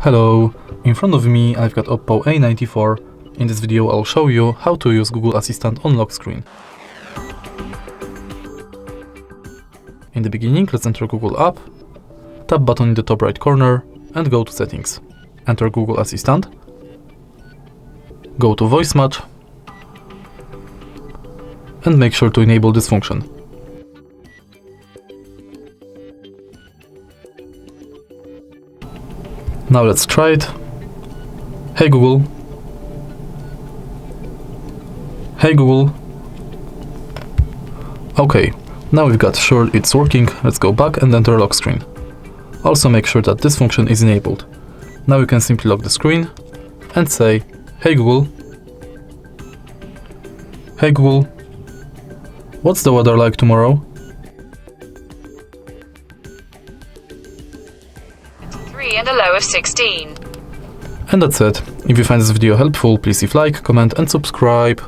Hello, in front of me I've got Oppo A94. In this video I'll show you how to use Google Assistant on lock screen. In the beginning, let's enter Google app, tap button in the top right corner and go to settings. Enter Google Assistant, go to voice match and make sure to enable this function. Now let's try it. Hey Google. Hey Google. Okay, now we've got sure it's working. Let's go back and enter lock screen. Also make sure that this function is enabled. Now you can simply lock the screen and say, hey Google. Hey Google. What's the weather like tomorrow? 3 and a low of 16. And that's it. If you find this video helpful, please leave like, comment and subscribe.